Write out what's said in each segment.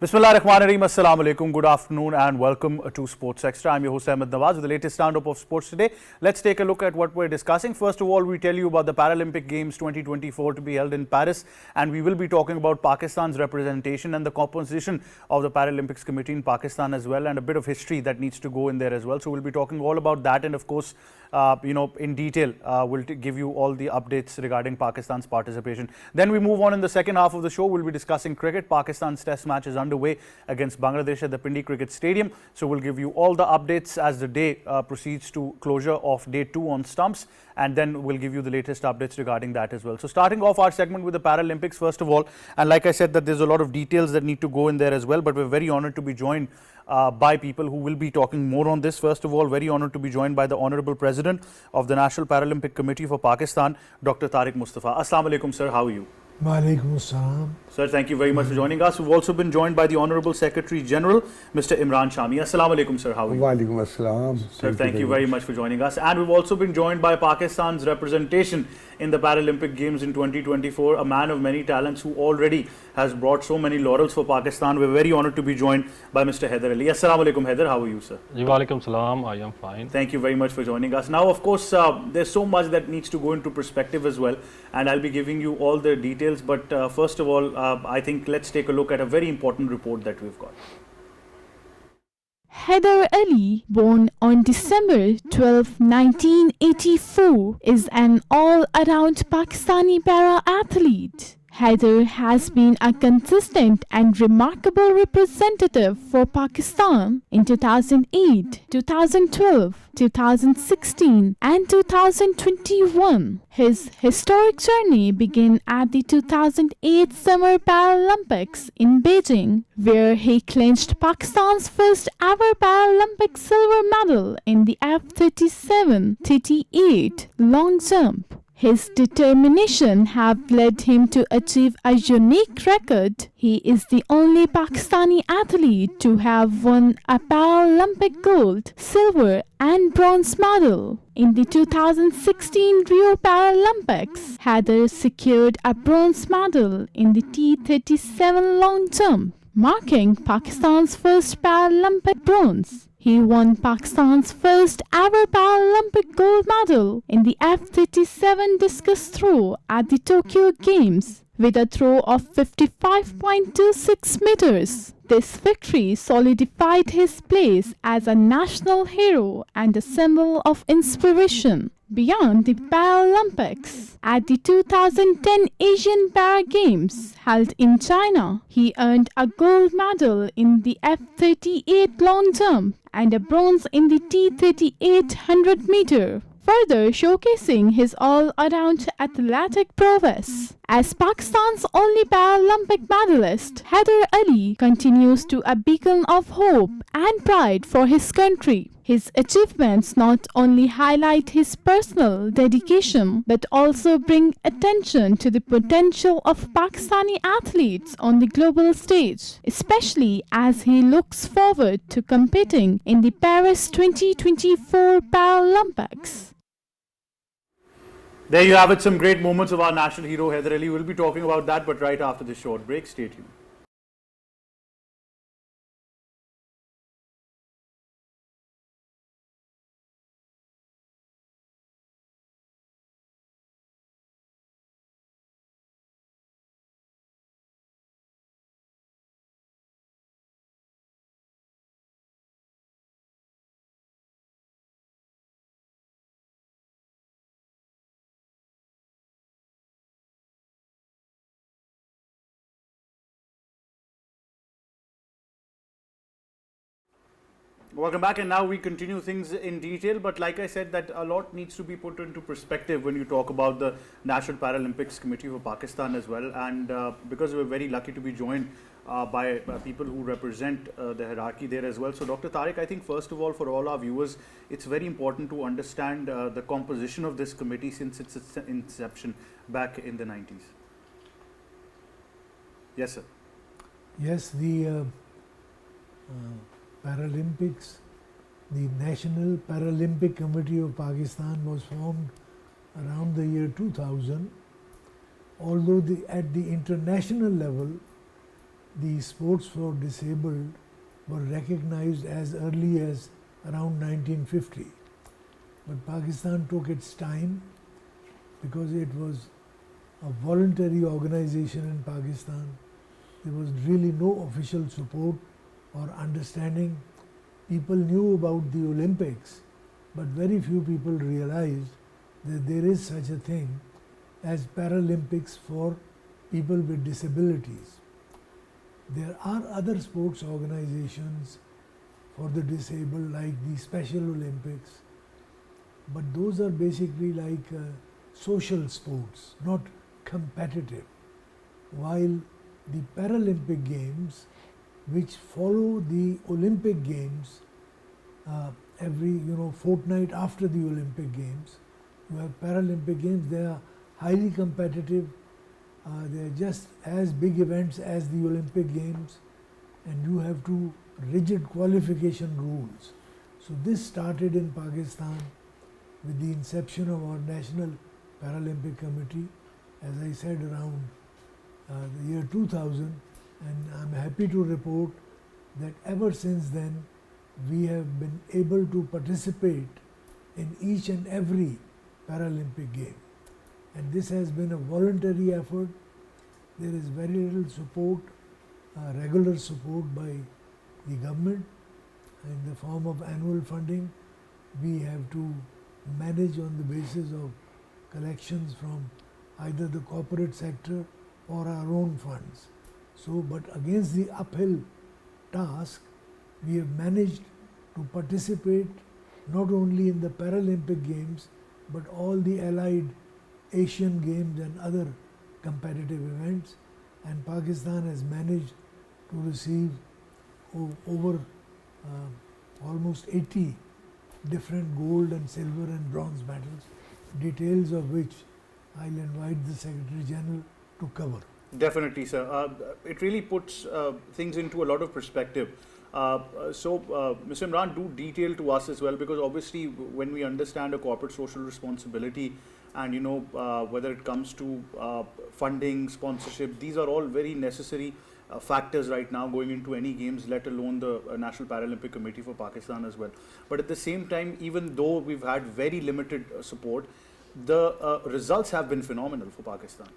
Bismillahirrahmanirrahim. Assalamu alaikum. Good afternoon and welcome to Sports Extra. I'm your host Ahmed Nawaz with the latest roundup of sports today. Let's take a look at what we're discussing. First of all, we tell you about the Paralympic Games 2024 to be held in Paris, and we will be talking about Pakistan's representation and the composition of the Paralympics Committee in Pakistan as well, and a bit of history that needs to go in there as well. So we'll be talking all about that, and of course, in detail, we'll give you all the updates regarding Pakistan's participation. Then we move on in the second half of the show. We'll be discussing cricket. Pakistan's test match is underway against Bangladesh at the Pindi Cricket Stadium. So we'll give you all the updates as the day proceeds to closure of day 2 on stumps, and then we'll give you the latest updates regarding that as well. So starting off our segment with the Paralympics first of all, and like I said that there's a lot of details that need to go in there as well, but we're very honored to be joined by people who will be talking more on this. First of all, very honored to be joined by the Honorable President of the National Paralympic Committee for Pakistan, Dr. Tariq Mustafa. Assalamu alaikum, sir. How are you? Walaikum assalam. Sir, thank you very much for joining us. We've also been joined by the Honorable Secretary General, Mr. Imran Shami. Assalamu alaikum, sir. How are you? Walaikum assalam. Sir, thank you very much for joining us. And we've also been joined by Pakistan's representation in the Paralympic Games in 2024, a man of many talents who already has brought so many laurels for Pakistan. We're very honored to be joined by Mr. Haider Ali. Assalamu alaikum, Haider. How are you, sir? Walaikum salam. I am fine. Thank you very much for joining us. Now, of course, there's so much that needs to go into perspective as well, and I'll be giving you all the details. But first of all, I think let's take a look at a very important report that we've got. Haider Ali, born on December 12, 1984, is an all-around Pakistani para-athlete. Haider has been a consistent and remarkable representative for Pakistan in 2008, 2012, 2016 and 2021. His historic journey began at the 2008 Summer Paralympics in Beijing, where he clinched Pakistan's first ever Paralympic silver medal in the F37-38 long jump. His determination have led him to achieve a unique record. He is the only Pakistani athlete to have won a Paralympic gold, silver and bronze medal. In the 2016 Rio Paralympics, Haider secured a bronze medal in the T37 long jump, marking Pakistan's first Paralympic bronze. He won Pakistan's first ever Paralympic gold medal in the F37 discus throw at the Tokyo Games with a throw of 55.26 meters. This victory solidified his place as a national hero and a symbol of inspiration. Beyond the Paralympics, at the 2010 Asian Para Games held in China, he earned a gold medal in the F38 long jump and a bronze in the T38 100 meter, further showcasing his all-around athletic prowess. As Pakistan's only Paralympic medalist, Haider Ali continues to be a beacon of hope and pride for his country. His achievements not only highlight his personal dedication but also bring attention to the potential of Pakistani athletes on the global stage, especially as he looks forward to competing in the Paris 2024 Paralympics. There you have it, some great moments of our national hero Haider Ali. We'll be talking about that, but right after this short break. Stay tuned. Welcome back, and now we continue things in detail, but like I said that a lot needs to be put into perspective when you talk about the National Paralympics Committee for Pakistan as well, and because we're very lucky to be joined by people who represent the hierarchy there as well. So Dr. Tariq, I think first of all for all our viewers, it's very important to understand the composition of this committee since its inception back in the 90s. Yes, sir. Yes, the Paralympics, the National Paralympic Committee of Pakistan was formed around the year 2000, although at the international level the sports for disabled were recognized as early as around 1950. But Pakistan took its time because it was a voluntary organization in Pakistan. There was really no official support or understanding. People knew about the Olympics, but very few people realized that there is such a thing as Paralympics for people with disabilities. There are other sports organizations for the disabled like the Special Olympics, but those are basically like social sports, not competitive. While the Paralympic Games, which follow the Olympic Games every fortnight after the Olympic Games, you have Paralympic Games. They are highly competitive. They are just as big events as the Olympic Games, and you have to rigid qualification rules. So this started in Pakistan with the inception of our National Paralympic Committee, as I said, around the year 2000, and I'm happy to report that ever since then we have been able to participate in each and every Paralympic game. And this has been a voluntary effort. There is very little support, regular support by the government in the form of annual funding. We have to manage on the basis of collections from either the corporate sector or our own funds. So, but against the uphill task, we have managed to participate not only in the Paralympic Games, but all the allied Asian Games and other competitive events, and Pakistan has managed to receive over almost 80 different gold and silver and bronze medals, details of which I'll invite the Secretary General to cover. Definitely, sir. It really puts things into a lot of perspective. Mr. Imran, do detail to us as well, because obviously when we understand a corporate social responsibility and whether it comes to funding, sponsorship, these are all very necessary factors right now going into any games, let alone the National Paralympic Committee for Pakistan as well. But at the same time, even though we've had very limited support, the results have been phenomenal for Pakistan.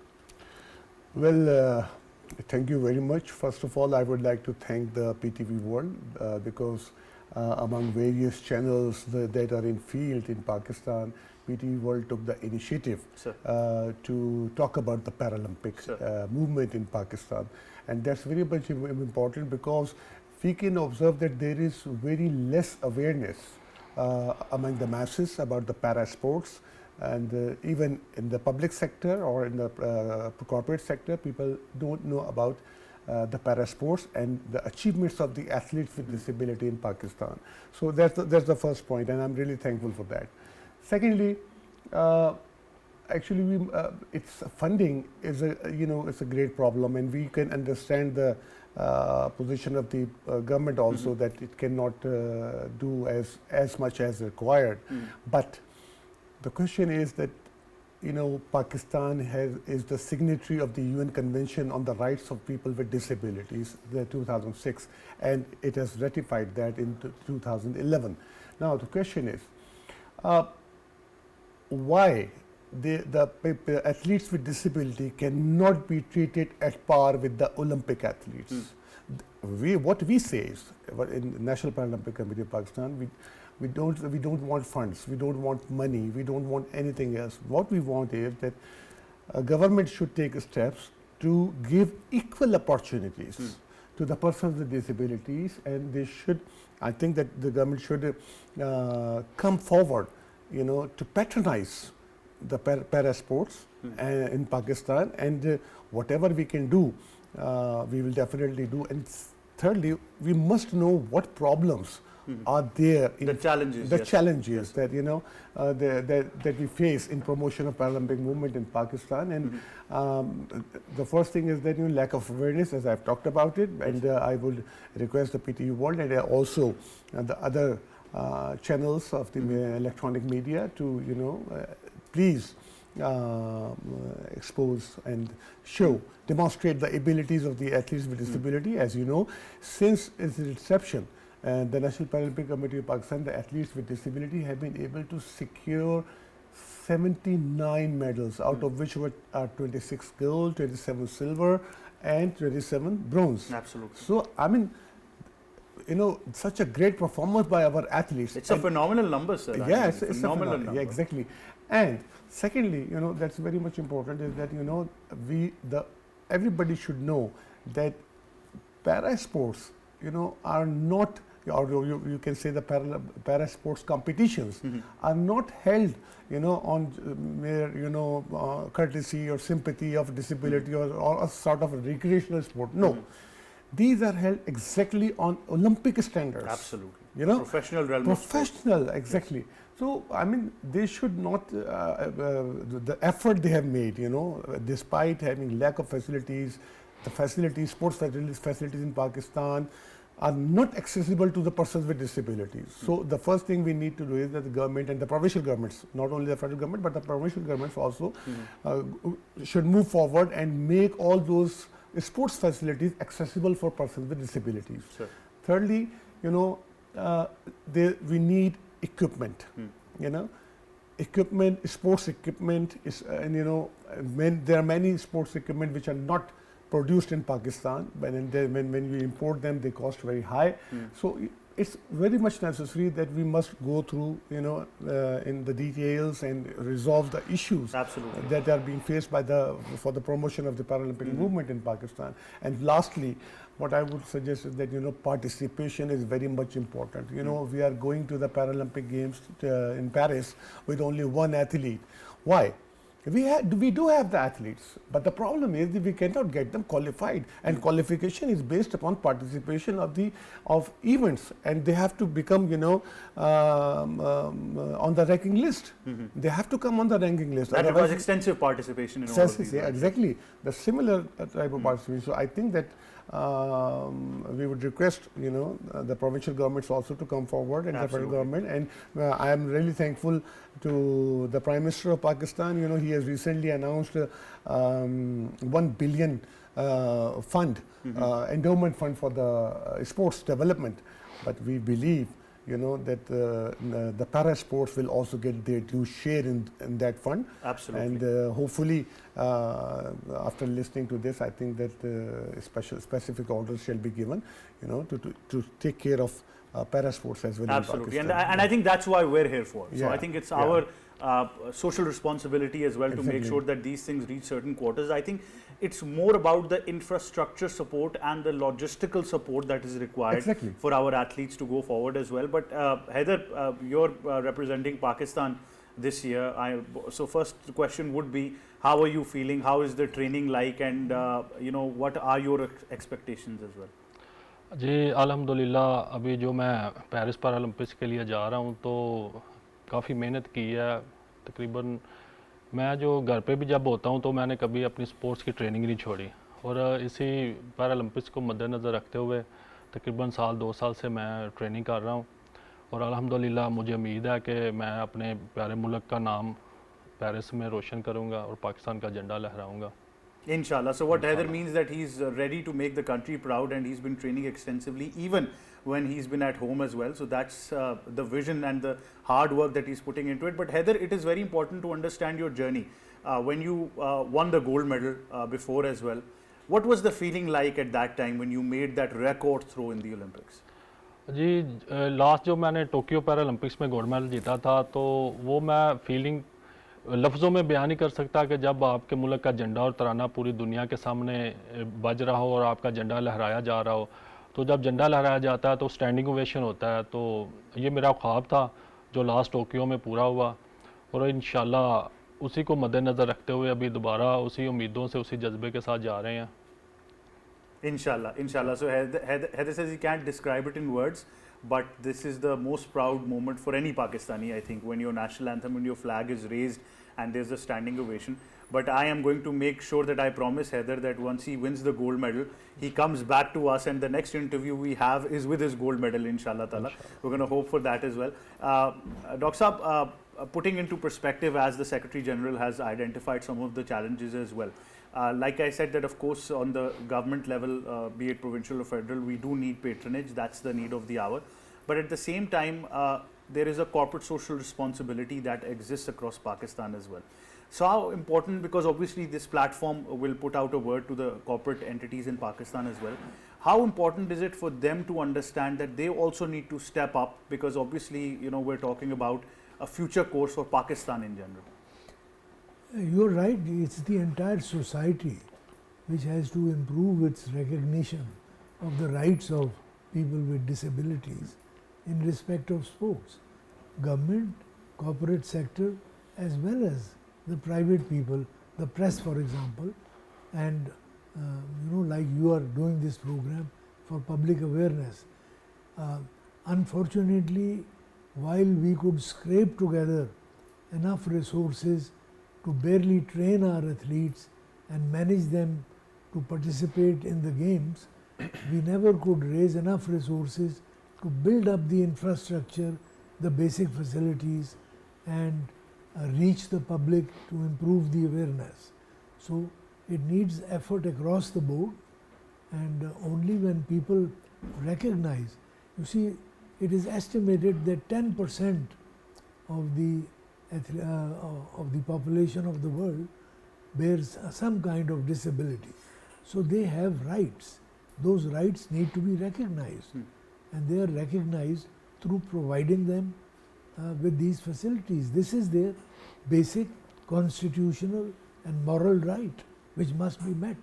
Well, thank you very much. First of all, I would like to thank the PTV World because among various channels that are in field in Pakistan, PTV World took the initiative to talk about the Paralympic movement in Pakistan. And that's very much important because we can observe that there is very less awareness among the masses about the para sports. And even in the public sector or in the corporate sector, people don't know about the para sports and the achievements of the athletes with disability in Pakistan. So that's the first point, and I'm really thankful for that. Secondly, actually, its funding is it's a great problem, and we can understand the position of the government also that it cannot do as much as required, but the question is that, Pakistan is the signatory of the UN Convention on the Rights of People with Disabilities, the 2006, and it has ratified that in 2011. Now, the question is, why the athletes with disability cannot be treated at par with the Olympic athletes? What we say is, in the National Paralympic Committee of Pakistan, we don't want funds, we don't want money, we don't want anything else. What we want is that a government should take steps to give equal opportunities to the persons with disabilities, and they should, I think that the government should come forward, to patronize the para sports in Pakistan, and whatever we can do, we will definitely do. And thirdly, we must know what problems are there in the challenges that that we face in promotion of Paralympic movement in Pakistan. And the first thing is that lack of awareness, as I've talked about it, and I would request the PTV World and also the other channels of the electronic media to please expose and show, demonstrate the abilities of the athletes with disability. As you know, since its inception, the National Paralympic Committee of Pakistan, the athletes with disability have been able to secure 79 medals, out of which were 26 gold, 27 silver, and 27 bronze. Absolutely. So, I mean, you know, such a great performance by our athletes. It's a phenomenal number, sir. Yes, I mean, it's phenomenal a number. Yeah, exactly. And secondly, you know, that's very much important is that, you know, everybody should know that para sports, you know, are not, or you can say the para sports competitions are not held, you know, on mere, you know, courtesy or sympathy of disability or a sort of a recreational sport. No. These are held exactly on Olympic standards. Absolutely. You know, professional realm of sports. professional, exact. So, I mean, they should not, the effort they have made, you know, despite having lack of facilities, the facilities, sports facilities in Pakistan are not accessible to the persons with disabilities. So, the first thing we need to do is that the government and the provincial governments, not only the federal government, but the provincial governments also should move forward and make all those sports facilities accessible for persons with disabilities. Sure. Thirdly, you know, we need equipment. You know, equipment, sports equipment is, and you know, there are many sports equipment which are not produced in Pakistan. When we import them, they cost very high. So it's very much necessary that we must go through, you know, in the details and resolve the issues Absolutely. that are being faced by for the promotion of the Paralympic movement in Pakistan. And lastly, what I would suggest is that, you know, participation is very much important. You know, we are going to the Paralympic Games in Paris with only one athlete. Why? We do have the athletes, but the problem is that we cannot get them qualified, and qualification is based upon participation of events, and they have to become, you know, on the ranking list. They have to come on the ranking list. That Otherwise, requires extensive participation in all of these. yeah, exactly. The similar type of participation. So I think that we would request, you know, the provincial governments also to come forward, and the federal government. And I am really thankful to the Prime Minister of Pakistan. You know, he has recently announced 1 billion fund, endowment fund for the sports development. But we believe, you know, that the para sports will also get their due share in that fund. Absolutely. And hopefully, after listening to this, I think that specific orders shall be given, you know, to take care of para sports as well. Absolutely. In Pakistan. And I think that's why we're here for. So Yeah, I think it's yeah. our social responsibility as well to make Exactly. sure that these things reach certain quarters. I think it's more about the infrastructure support and the logistical support that is required Exactly. for our athletes to go forward as well. But Haider, you're representing Pakistan this year. So first question would be, how are you feeling? How is the training like? And you know, what are your expectations as well? जी अल्हम्दुलिल्लाह अभी जो मैं Paris Paralympics के लिए जा रहा हूँ तो काफ़ी मेहनत की है। तकरीबन मैं जो घर पे भी जब होता हूँ तो मैंने कभी अपनी स्पोर्ट्स की ट्रेनिंग नहीं छोड़ी, और इसी पैरालंपिक्स को मद्देनज़र रखते हुए तकरीबन साल 2 साल से मैं ट्रेनिंग कर रहा हूँ, और अल्हम्दुलिल्लाह मुझे उम्मीद है कि मैं अपने प्यारे मुल्क का नाम पेरिस में रोशन करूँगा और पाकिस्तान का झंडा लहराऊँगा। Inshallah. So what Haider means that he's ready to make the country proud, and he's been training extensively even when he's been at home as well. So that's the vision and the hard work that he's putting into it. But Haider, it is very important to understand your journey. When you won the gold medal before as well, what was the feeling like at that time when you made that record throw in the Olympics? जी last जो मैंने Tokyo Paralympics में gold medal जीता था तो वो मैं feeling लफ्ज़ों में बयान नहीं कर सकता कि जब आपके मुल्क का झंडा और तराना पूरी दुनिया के सामने बज रहा हो और आपका झंडा लहराया जा रहा हो, तो जब झंडा लहराया जाता है तो स्टैंडिंग ओवेशन होता है। तो ये मेरा ख्वाब था जो लास्ट टोक्यो में पूरा हुआ, और इंशाल्लाह उसी को मद्देनज़र रखते हुए अभी दोबारा उसी उम्मीदों से उसी जज्बे के साथ जा रहे हैं। Inshallah, inshallah. So Haider says he can't describe it in words, but this is the most proud moment for any Pakistani, I think, when your national anthem and your flag is raised and there's a standing ovation. But I am going to make sure that I promise Haider that once he wins the gold medal, he comes back to us, and the next interview we have is with his gold medal, inshallah ta'ala. We're going to hope for that as well. Dr. Saab, putting into perspective, as the Secretary General has identified some of the challenges as well. Like I said, that of course on the government level, be it provincial or federal, we do need patronage. That's the need of the hour. But at the same time, there is a corporate social responsibility that exists across Pakistan as well. So how important, because obviously this platform will put out a word to the corporate entities in Pakistan as well. How important is it for them to understand that they also need to step up, because obviously, you know, we're talking about a future course for Pakistan in general. You're right, it's the entire society which has to improve its recognition of the rights of people with disabilities in respect of sports. Government, corporate sector, as well as the private people, the press for example, and like you are doing this program for public awareness. Unfortunately, while we could scrape together enough resources to barely train our athletes and manage them to participate in the games, we never could raise enough resources to build up the infrastructure, the basic facilities, and reach the public to improve the awareness. So it needs effort across the board, and only when people recognize, you see, it is estimated that 10% of the population of the world bears some kind of disability. So they have rights. Those rights need to be recognized, and they are recognized through providing them with these facilities. This is their basic constitutional and moral right, which must be met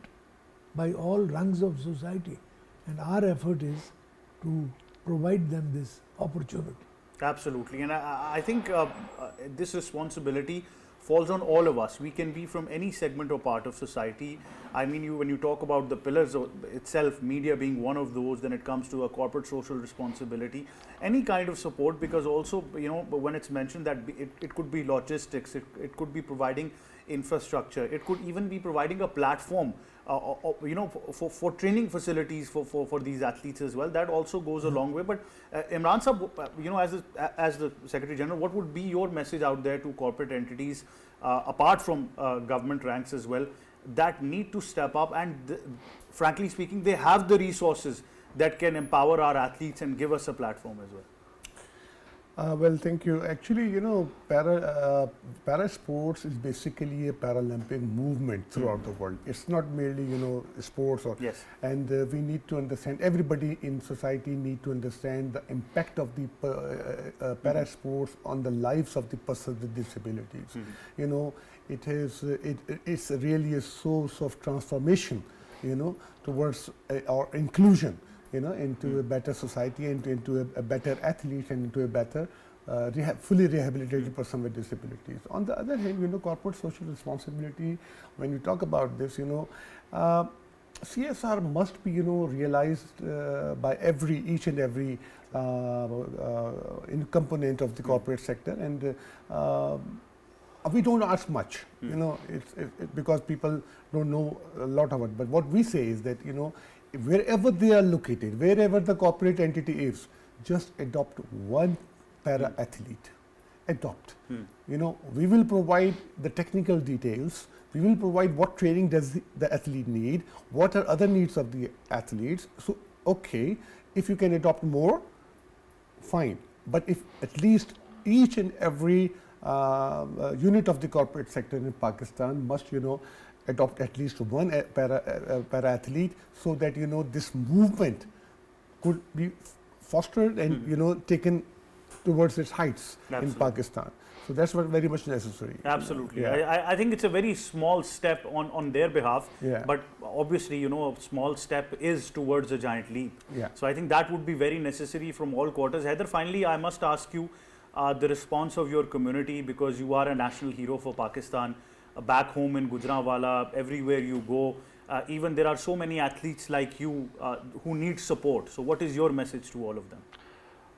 by all rungs of society, and our effort is to provide them this opportunity. Absolutely, and I think this responsibility falls on all of us. We can be from any segment or part of society. I mean, when you talk about the pillars itself, media being one of those, then it comes to a corporate social responsibility, any kind of support, because also, you know, when it's mentioned that it could be logistics, it could be providing infrastructure, it could even be providing a platform, for training facilities for these athletes as well. That also goes a long way. But Imran Sahab, as the Secretary General, what would be your message out there to corporate entities, apart from government ranks as well, that need to step up, and frankly speaking, they have the resources that can empower our athletes and give us a platform as well? Well, thank you. Actually, you know, para sports is basically a Paralympic movement throughout the world. It's not merely, you know, sports or. Yes. And we need to understand. Everybody in society need to understand the impact of the para sports on the lives of the persons with disabilities. You know, it's really a source of transformation, you know, towards our inclusion, you know, into a better society, and into a better athlete, and into a better fully rehabilitated person with disabilities. On the other hand, you know, corporate social responsibility, when we talk about this, you know, CSR must be, you know, realized by each and every component of the corporate sector, and we don't ask much, you know, it's because people don't know a lot of it. But what we say is that, you know, wherever they are located, wherever the corporate entity is, just adopt one para athlete. Adopt. You know, we will provide the technical details. We will provide what training does the athlete need, what are other needs of the athletes. So, okay, if you can adopt more, fine. But if at least each and every unit of the corporate sector in Pakistan must, you know, adopt at least one para athlete, so that, you know, this movement could be fostered and you know, taken towards its heights. Absolutely. In Pakistan. So that's what very much necessary. Absolutely. Yeah. I think it's a very small step on their behalf, yeah. But obviously, you know, a small step is towards a giant leap. Yeah. So I think that would be very necessary from all quarters. Haider, finally, I must ask you the response of your community, because you are a national hero for Pakistan. Back home in Gujranwala, everywhere you go, even there are so many athletes like you who need support. So what is your message to all of them?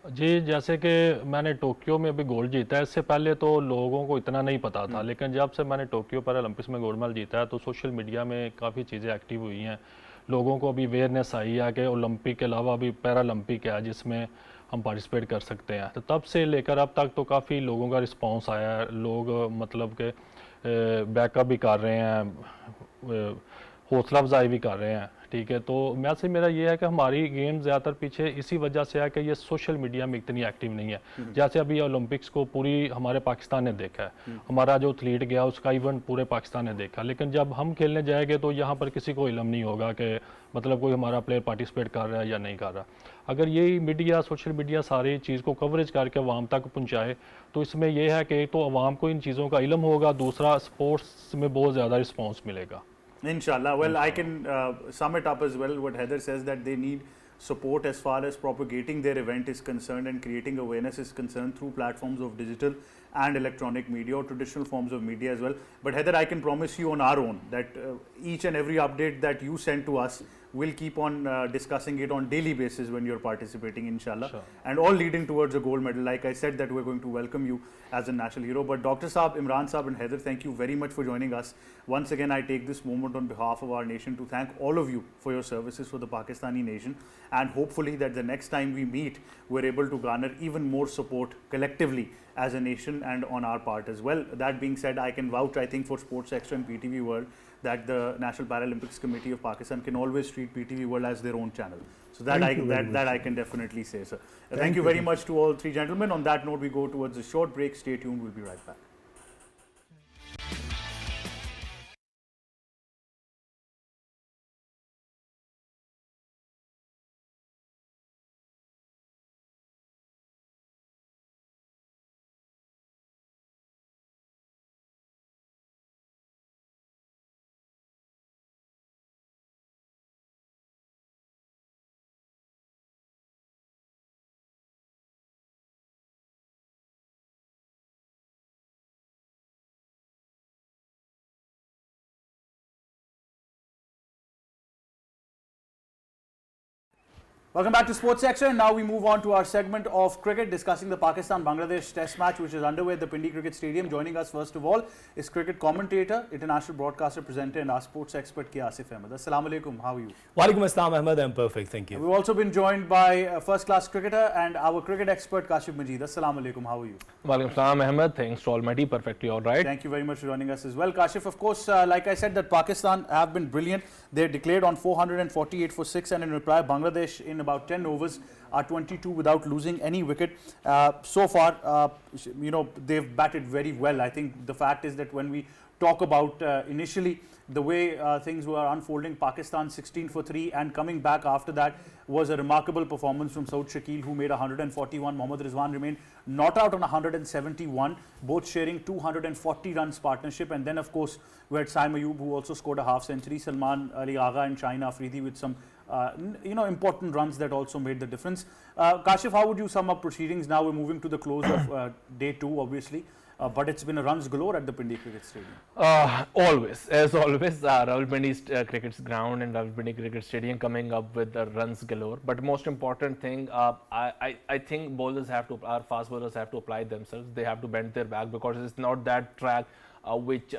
जी, जैसे कि मैंने Tokyo में अभी gold जीता है, इससे पहले तो लोगों को इतना नहीं पता था, लेकिन जब से मैंने टोक्यो पैरालंपिक्स में गोल्ड मेडल जीता है तो सोशल मीडिया में काफ़ी चीज़ें एक्टिव हुई हैं. लोगों को अभी अवेयरनेस आई है कि ओलंपिक के अलावा भी पैरालंपिक है, जिसमें हम पार्टिसिपेट कर सकते हैं। तो तब से लेकर अब तक तो काफ़ी लोगों का रिस्पांस आया है, लोग मतलब के बैकअप भी कर रहे हैं, हौसला अफजाई भी कर रहे हैं, ठीक है। तो मैसेज मेरा ये है कि हमारी गेम ज़्यादातर पीछे इसी वजह से है कि ये सोशल मीडिया में इतनी एक्टिव नहीं है। जैसे अभी ओलंपिक्स को पूरी हमारे पाकिस्तान ने देखा है, हमारा जो एथलीट गया उसका इवेंट पूरे पाकिस्तान ने देखा, लेकिन जब हम खेलने जाएंगे तो यहाँ पर किसी को इल्म नहीं होगा कि मतलब कोई हमारा प्लेयर पार्टिसिपेट कर रहा है या नहीं कर रहा। अगर यही मीडिया, सोशल मीडिया सारी चीज़ को कवरेज करके अवाम तक पहुँचाए तो इसमें यह है कि एक तो अवाम को इन चीज़ों का इल्म होगा, दूसरा स्पोर्ट्स में बहुत ज़्यादा रिस्पॉन्स मिलेगा। Inshallah. Well, I can sum it up as well. What Haider says, that they need support as far as propagating their event is concerned and creating awareness is concerned through platforms of digital and electronic media or traditional forms of media as well. But Haider, I can promise you on our own that each and every update that you send to us, we'll keep on discussing it on daily basis when you're participating, inshallah. Sure. And all leading towards a gold medal. Like I said, that we're going to welcome you as a national hero. But Dr. Saab, Imran Saab and Haider, thank you very much for joining us. Once again, I take this moment on behalf of our nation to thank all of you for your services for the Pakistani nation. And hopefully that the next time we meet, we're able to garner even more support collectively as a nation and on our part as well. That being said, I can vouch, I think, for Sports Extra and PTV World, that the National Paralympics Committee of Pakistan can always treat PTV World as their own channel. So that I can definitely say, sir. Thank you very much to all three gentlemen. On that note, we go towards a short break. Stay tuned. We'll be right back. Welcome back to Sports Extra, and now we move on to our segment of cricket, discussing the Pakistan-Bangladesh Test match, which is underway at the Pindi Cricket Stadium. Joining us first of all is cricket commentator, international broadcaster, presenter, and our sports expert, K. Asif Ahmed. Assalamu alaikum. How are you? Walaikum assalam, Ahmed. I'm perfect. Thank you. We've also been joined by a first-class cricketer and our cricket expert, Kashif Majid. Assalamu alaikum. How are you? Walaikum assalam, Ahmed. Thanks to Almighty, perfectly all right. Thank you very much for joining us as well. Kashif, of course, like I said, that Pakistan have been brilliant. They're declared on 448 for 6, and in reply, Bangladesh in about 10 overs are 22 without losing any wicket. So far, they've batted very well. I think the fact is that when we talk about initially the way things were unfolding, Pakistan 16 for 3, and coming back after that was a remarkable performance from Saud Shakil, who made 141. Mohammad Rizwan remained not out on 171, both sharing 240 runs partnership. And then, of course, we had Saim Ayub, who also scored a half century, Salman Ali Agha and Shaheen Afridi with some important runs that also made the difference. Kashif, how would you sum up proceedings? Now we're moving to the close of day 2, obviously. But it's been a runs galore at the Pindi Cricket Stadium. Always, as always, Rawalpindi Cricket's ground and Rawalpindi Cricket Stadium coming up with the runs galore. But most important thing, I think our fast bowlers have to apply themselves. They have to bend their back, because it's not that track which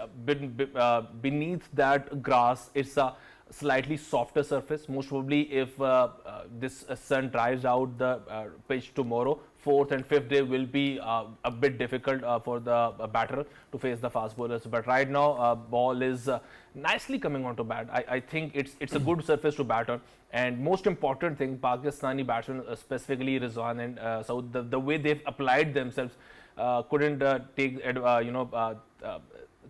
beneath that grass, it's a slightly softer surface. Most probably, if this sun drives out the pitch tomorrow, 4th and 5th day will be a bit difficult for the batter to face the fast bowlers. But right now, ball is nicely coming onto bat. I think it's a good surface to batter. And most important thing, Pakistani batsmen, specifically Rizwan and Saud, the way they've applied themselves couldn't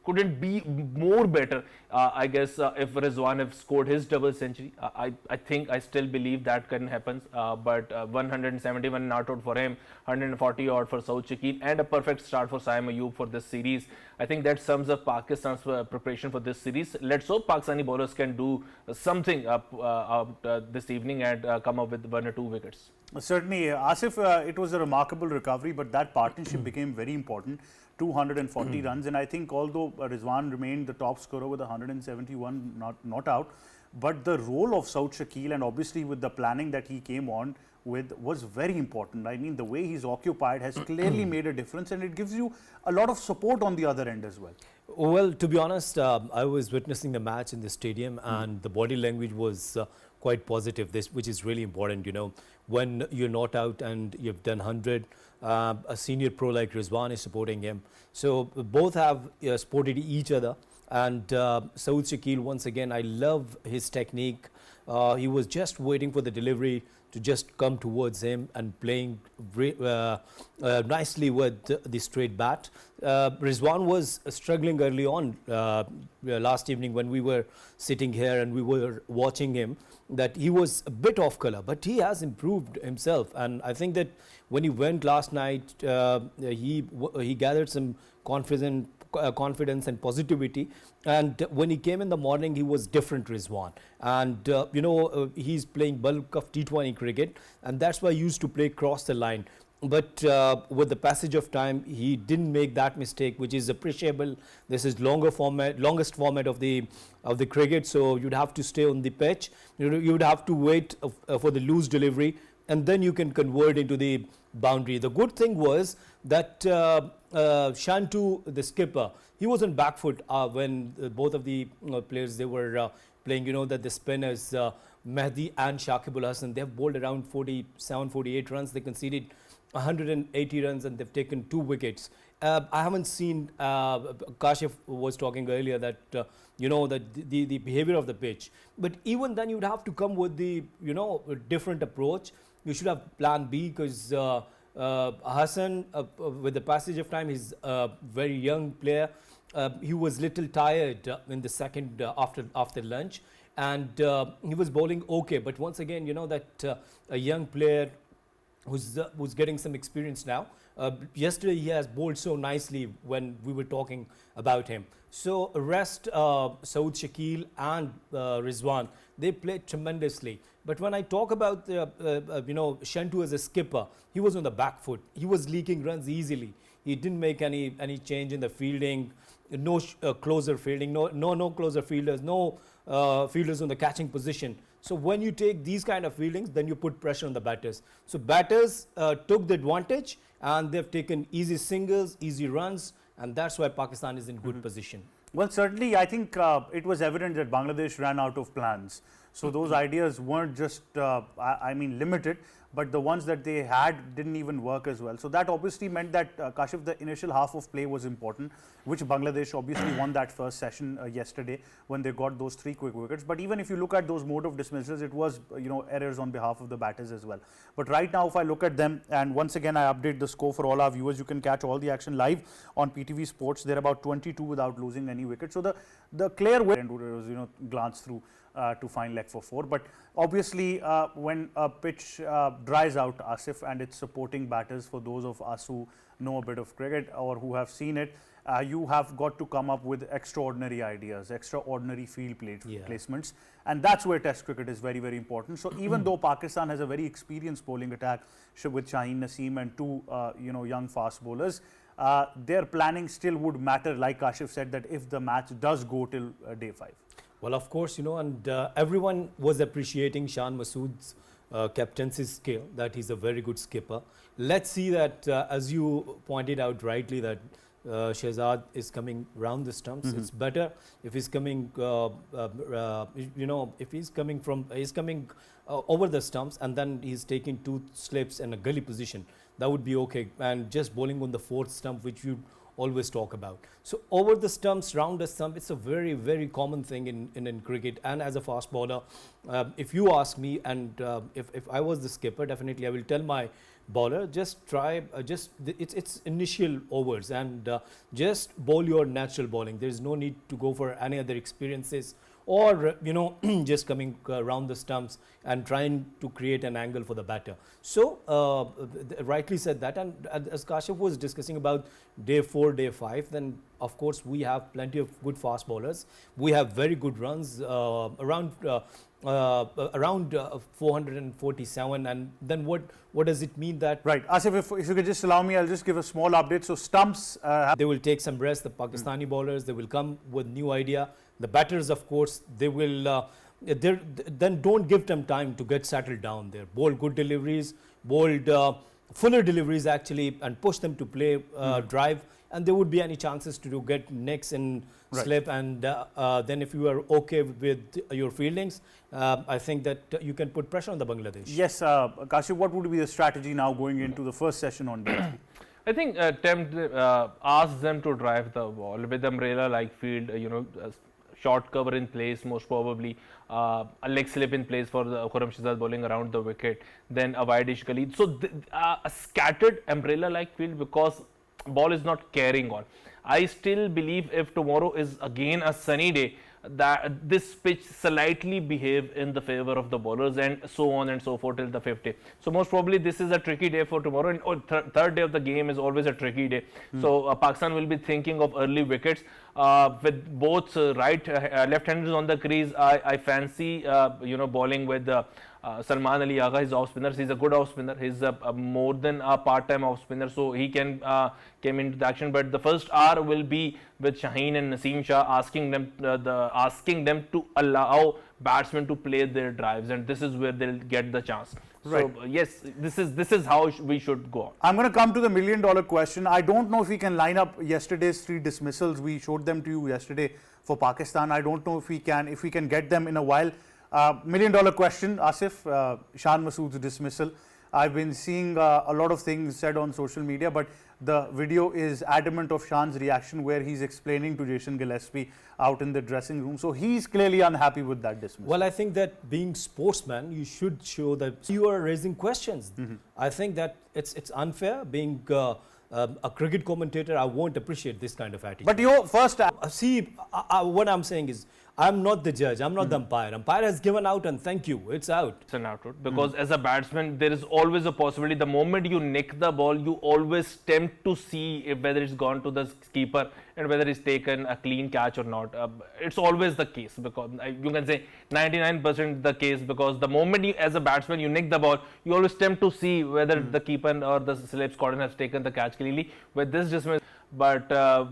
couldn't be more better. I guess if Rizwan have scored his double century, I think, I still believe that can happen. But 171 not out for him, 140 odd for Saud Shakil, and a perfect start for Saim Ayub for this series. I think that sums up Pakistan's preparation for this series. Let's hope Pakistani bowlers can do something this evening and come up with 1 or 2 wickets. Certainly, Asif, it was a remarkable recovery, but that partnership became very important. 240 runs, and I think although Rizwan remained the top scorer with 171 not out, but the role of Saud Shakil, and obviously with the planning that he came on with, was very important. I mean, the way he's occupied has clearly made a difference, and it gives you a lot of support on the other end as well. Well, to be honest, I was witnessing the match in the stadium, and the body language was quite positive, this which is really important. You know, when you're not out and you've done 100, a senior pro like Rizwan is supporting him. So both have supported each other. And Saud Shakil, once again, I love his technique. He was just waiting for the delivery to just come towards him and playing nicely with the straight bat. Rizwan was struggling early on last evening when we were sitting here and we were watching him, that he was a bit off color, but he has improved himself. And I think that when he went last night, he gathered some confidence and positivity, and when he came in the morning he was different, Rizwan. And he's playing bulk of T20 cricket, and that's why he used to play cross the line. But with the passage of time, he didn't make that mistake, which is appreciable. This is longest format of the cricket, so you'd have to stay on the pitch. You would have to wait for the loose delivery, and then you can convert into the boundary. The good thing was that Shantu, the skipper, he was on back foot when both of the players, they were playing. You know that the spinners, Mehdi and Shakib Ul Hasan, they have bowled around 47, 48 runs. They conceded 180 runs and they've taken 2 wickets. I haven't seen, Kashif was talking earlier that, that the behavior of the pitch. But even then you'd have to come with the, a different approach. You should have plan B, because Hassan, with the passage of time, he's a very young player. He was little tired in the second after lunch, and he was bowling okay. But once again, that a young player who's getting some experience now. Yesterday he has bowled so nicely when we were talking about him. So rest Saud Shakil and Rizwan, they played tremendously. But when I talk about Shantu as a skipper, he was on the back foot. He was leaking runs easily. He didn't make any change in the fielding. No closer fielding. No closer fielders. No fielders on the catching position. So when you take these kind of fieldings, then you put pressure on the batters. So batters took the advantage, and they've taken easy singles, easy runs, and that's why Pakistan is in good position. Well, certainly, I think it was evident that Bangladesh ran out of plans. So those ideas weren't just, limited, but the ones that they had didn't even work as well. So that obviously meant that, Kashif, the initial half of play was important, which Bangladesh obviously won that first session yesterday when they got those 3 quick wickets. But even if you look at those mode of dismissals, it was, errors on behalf of the batters as well. But right now, if I look at them, and once again, I update the score for all our viewers, you can catch all the action live on PTV Sports. They're about 22 without losing any wicket. So the clear win was, glance through to find leg for 4. But obviously, when a pitch dries out, Asif, and it's supporting batters, for those of us who know a bit of cricket or who have seen it, you have got to come up with extraordinary ideas, extraordinary field placements, and that's where Test cricket is very, very important. So even though Pakistan has a very experienced bowling attack with Shaheen Naseem and 2 young fast bowlers, their planning still would matter, like Kashif said, that if the match does go till day 5. Well, of course, and everyone was appreciating Shan Masood's captaincy skill, that he's a very good skipper. Let's see that, as you pointed out rightly, that Shehzad is coming round the stumps. It's better if he's coming, if he's coming over the stumps and then he's taking 2 slips in a gully position. That would be okay. And just bowling on the 4th stump, which you always talk about. So over the stumps, round the stump, it's a very, very common thing in cricket. And as a fast bowler, if you ask me, and if I was the skipper, definitely I will tell my bowler, just try, it's initial overs, and just bowl your natural bowling. There is no need to go for any other experiences, or just coming around the stumps and trying to create an angle for the batter. So rightly said that, and as Kashif was discussing about day 4, day 5, then of course we have plenty of good fast bowlers. We have very good runs, around 447, and then what does it mean that? Right, Asif, if you could just allow me, I'll just give a small update. So stumps, they will take some rest. The Pakistani bowlers, they will come with new idea. The batters, of course, they will. Then don't give them time to get settled down there. Bowl good deliveries, bold fuller deliveries actually, and push them to play drive and there would be any chances to get nicks and slip, and then if you are okay with your fieldings, I think that you can put pressure on the Bangladesh. Yes, Kashif, what would be the strategy now going into the first session on day 3? I think ask them to drive the ball with umbrella-like field, short cover in place, most probably a leg slip in place for the Khurram Shahzad bowling around the wicket, then a wide-ish gully. So a scattered umbrella-like field, because ball is not carrying on. I still believe if tomorrow is again a sunny day, that this pitch slightly behave in the favor of the bowlers, and so on and so forth till the 5th day. So most probably this is a tricky day for tomorrow, and third day of the game is always a tricky day. So Pakistan will be thinking of early wickets with both left-handers on the crease. I fancy bowling with Salman Ali Agha, his off spinner. He's a good off spinner. He's more than a part-time off spinner, so he can came into the action. But the first hour will be with Shaheen and Naseem Shah, asking them to allow batsmen to play their drives, and this is where they'll get the chance. Right. So yes, this is how we should go on. I'm going to come to the million-dollar question. I don't know if we can line up yesterday's 3 dismissals. We showed them to you yesterday for Pakistan. I don't know if we can get them in a while. Million-dollar question, Asif, Shan Masood's dismissal. I've been seeing a lot of things said on social media, but the video is adamant of Shan's reaction, where he's explaining to Jason Gillespie out in the dressing room. So he's clearly unhappy with that dismissal. Well, I think that being sportsman, you should show that you are raising questions. I think that it's unfair. Being a cricket commentator, I won't appreciate this kind of attitude. But your first... what I'm saying is, I'm not the judge, I'm not the umpire. Umpire has given out, and thank you, it's out. It's an out route, because as a batsman, there is always a possibility. The moment you nick the ball, you always tempt to see whether it's gone to the keeper and whether it's taken a clean catch or not. It's always the case, because you can say 99% the case, because the moment as a batsman you nick the ball, you always tempt to see whether the keeper or the slip squadron has taken the catch cleanly. With this dismissal, but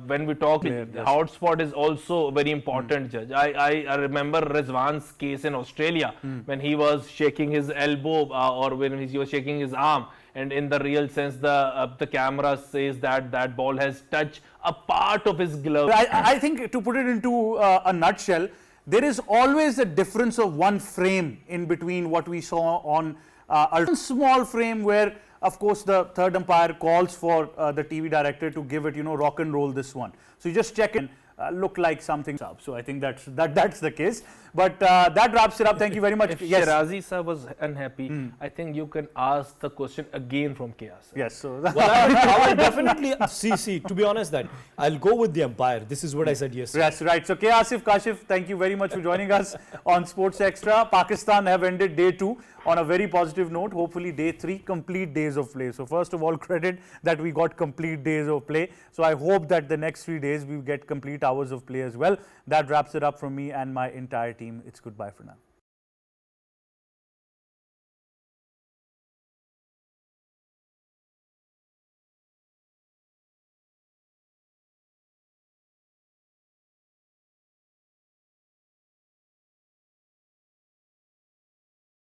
when we talk, hot spot is also a very important, Judge. I remember Rizwan's case in Australia, when he was shaking his elbow or when he was shaking his arm, and in the real sense the camera says that ball has touched a part of his glove. I think, to put it into a nutshell, there is always a difference of one frame in between what we saw on a small frame where, of course, the third umpire calls for the TV director to give it, rock and roll this one. So you just check and look like something's up. So I think that's the case. But that wraps it up. Thank you very much. If Yes. Shirazi sir was unhappy, I think you can ask the question again from Chaos. Yes. So Well, I will definitely see. To be honest, that I'll go with the umpire. This is what I said yesterday. Yes, right. So, Asif, Kashif, thank you very much for joining us on Sports Extra. Pakistan have ended day 2 on a very positive note. Hopefully, day 3, complete days of play. So, first of all, credit that we got complete days of play. So, I hope that the next 3 days we get complete hours of play as well. That wraps it up from me and my entire team. It's goodbye for now.